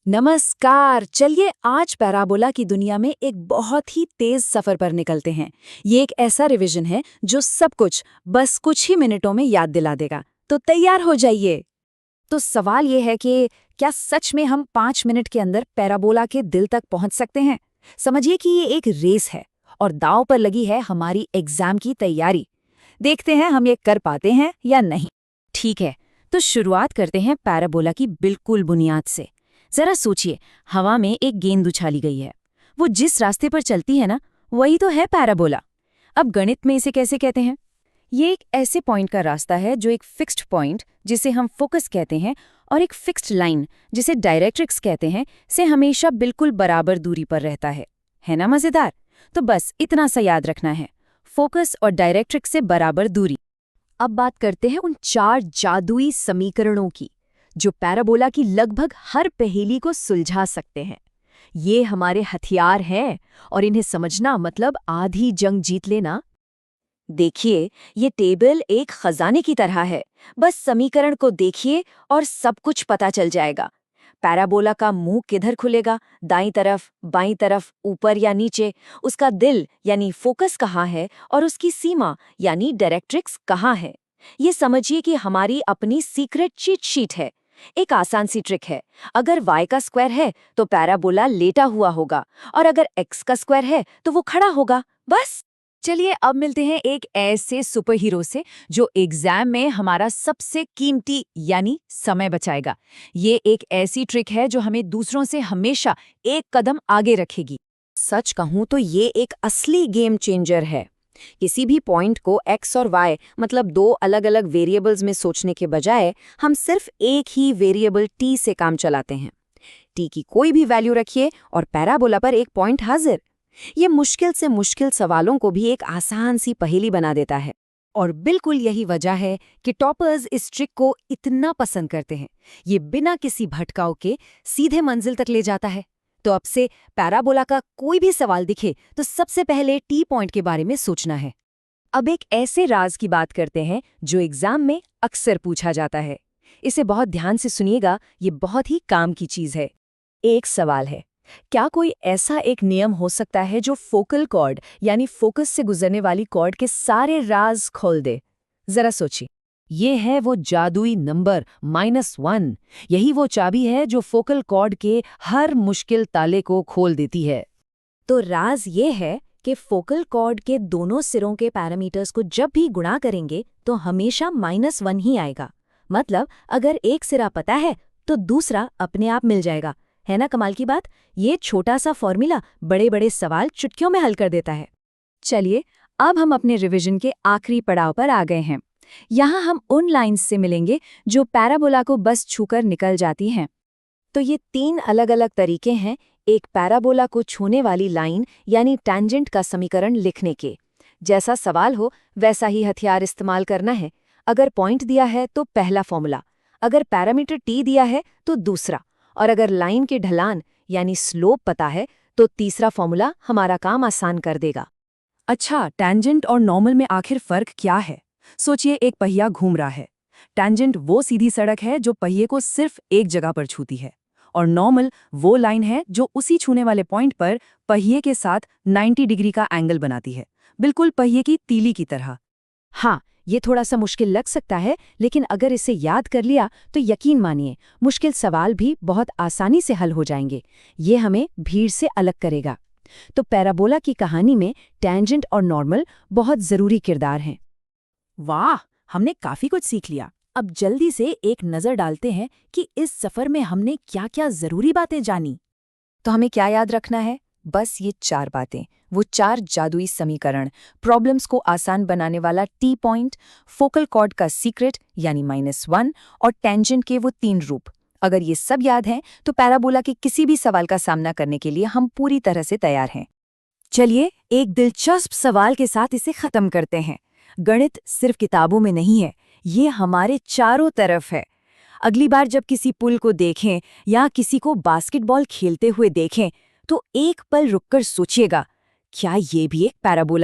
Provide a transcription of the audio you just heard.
नमस्कार। चलिए आज पैराबोला की दुनिया में एक बहुत ही तेज सफर पर निकलते हैं। ये एक ऐसा रिवीजन है जो सब कुछ बस कुछ ही मिनटों में याद दिला देगा। तो तैयार हो जाइए। तो सवाल ये है कि क्या सच में हम 5 मिनट के अंदर पैराबोला के दिल तक पहुंच सकते हैं? समझिए कि ये एक रेस है और दांव पर लगी है हमारी एग्जाम की तैयारी। देखते हैं हम ये कर पाते हैं या नहीं। ठीक है, तो शुरुआत करते हैं पैराबोला की बिल्कुल बुनियाद से। जरा सोचिए, हवा में एक गेंद उछाली गई है। वो जिस रास्ते पर चलती है ना, वही तो है पैराबोला। अब गणित में इसे कैसे कहते हैं? ये एक ऐसे पॉइंट का रास्ता है जो एक फिक्स्ड पॉइंट, जिसे हम फोकस कहते हैं, और एक फिक्स्ड लाइन, जिसे डायरेक्ट्रिक्स कहते हैं, से हमेशा बिल्कुल बराबर दूरी पर रहता है ना मजेदार? तो बस इतना सा याद रखना है, फोकस और डायरेक्ट्रिक्स से बराबर दूरी। अब बात करते हैं उन 4 जादुई समीकरणों की जो पैराबोला की लगभग हर पहेली को सुलझा सकते हैं। ये हमारे हथियार हैं और इन्हें समझना मतलब आधी जंग जीत लेना। देखिए, ये टेबल एक खजाने की तरह है। बस समीकरण को देखिए और सब कुछ पता चल जाएगा। पैराबोला का मुंह किधर खुलेगा, दाईं तरफ, बाईं तरफ, ऊपर या नीचे, उसका दिल यानी फोकस कहाँ है और उसकी सीमा यानी डायरेक्ट्रिक्स कहाँ है। ये समझिए कि हमारी अपनी सीक्रेट चीट शीट है। एक आसान सी ट्रिक है। अगर y का स्क्वायर है तो पैराबोला लेटा हुआ होगा, और अगर x का स्क्वायर है तो वो खड़ा होगा। बस। चलिए अब मिलते हैं एक ऐसे सुपर हीरो से जो एग्जाम में हमारा सबसे कीमती यानी समय बचाएगा। ये एक ऐसी ट्रिक है जो हमें दूसरों से हमेशा एक कदम आगे रखेगी। सच कहूं तो ये एक असली गेम चेंजर है। किसी भी पॉइंट को x और y मतलब 2 अलग-अलग वेरिएबल्स में सोचने के बजाय हम सिर्फ एक ही वेरिएबल t से काम चलाते हैं। t की कोई भी वैल्यू रखिए और पैराबोला पर एक पॉइंट हाजिर। ये मुश्किल से मुश्किल सवालों को भी एक आसान सी पहेली बना देता है। और बिल्कुल यही वजह है कि टॉपर्स इस ट्रिक को इतना पसंद करते हैं। ये बिना किसी भटकाव के सीधे मंजिल तक ले जाता है। तो अब से पैराबोला का कोई भी सवाल दिखे तो सबसे पहले टी पॉइंट के बारे में सोचना है। अब एक ऐसे राज की बात करते हैं जो एग्जाम में अक्सर पूछा जाता है। इसे बहुत ध्यान से सुनिएगा, ये बहुत ही काम की चीज है। एक सवाल है, क्या कोई ऐसा एक नियम हो सकता है जो फोकल कॉर्ड यानी फोकस से गुजरने वाली कॉर्ड के सारे राज खोल दे? जरा सोचिए। ये है वो जादुई नंबर -1। यही वो चाबी है जो फोकल कॉर्ड के हर मुश्किल ताले को खोल देती है। तो राज ये है कि फोकल कॉर्ड के दोनों सिरों के पैरामीटर्स को जब भी गुणा करेंगे तो हमेशा -1 ही आएगा। मतलब अगर एक सिरा पता है तो दूसरा अपने आप मिल जाएगा। है ना कमाल की बात? ये छोटा सा फॉर्मूला बड़े बड़े सवाल चुटकियों में हल कर देता है। चलिए अब हम अपने रिवीजन के आखिरी पड़ाव पर आ गए हैं। यहाँ हम उन लाइन्स से मिलेंगे जो पैराबोला को बस छूकर निकल जाती हैं। तो ये 3 अलग अलग तरीके हैं एक पैराबोला को छूने वाली लाइन यानी टैंजेंट का समीकरण लिखने के। जैसा सवाल हो वैसा ही हथियार इस्तेमाल करना है। अगर पॉइंट दिया है तो पहला फॉर्मूला, अगर पैरामीटर t दिया है तो दूसरा, और अगर लाइन की ढलान यानी स्लोप पता है तो तीसरा फॉर्मूला हमारा काम आसान कर देगा। अच्छा, टैंजेंट और नॉर्मल में आखिर फर्क क्या है? सोचिए, एक पहिया घूम रहा है। टैंजेंट वो सीधी सड़क है जो पहिए को सिर्फ एक जगह पर छूती है, और नॉर्मल वो लाइन है जो उसी छूने वाले पॉइंट पर पहिए के साथ 90 डिग्री का एंगल बनाती है, बिल्कुल पहिए की तीली की तरह। हाँ, ये थोड़ा सा मुश्किल लग सकता है, लेकिन अगर इसे याद कर लिया तो यकीन मानिए मुश्किल सवाल भी बहुत आसानी से हल हो जाएंगे। ये हमें भीड़ से अलग करेगा। तो पैराबोला की कहानी में टैंजेंट और नॉर्मल बहुत जरूरी किरदार हैं। वाह, हमने काफी कुछ सीख लिया। अब जल्दी से एक नजर डालते हैं कि इस सफर में हमने क्या क्या जरूरी बातें जानी। तो हमें क्या याद रखना है? बस ये 4 बातें, वो 4 जादुई समीकरण, प्रॉब्लम्स को आसान बनाने वाला टी पॉइंट, फोकल कॉर्ड का सीक्रेट यानी -1, और टेंजेंट के वो 3 रूप। अगर ये सब याद हैं तो पैराबोला के किसी भी सवाल का सामना करने के लिए हम पूरी तरह से तैयार हैं। चलिए एक दिलचस्प सवाल के साथ इसे खत्म करते हैं। गणित सिर्फ किताबों में नहीं है, ये हमारे चारों तरफ है। अगली बार जब किसी पुल को देखें या किसी को बास्केटबॉल खेलते हुए देखें तो एक पल रुककर सोचिएगा, क्या ये भी एक पैराबोला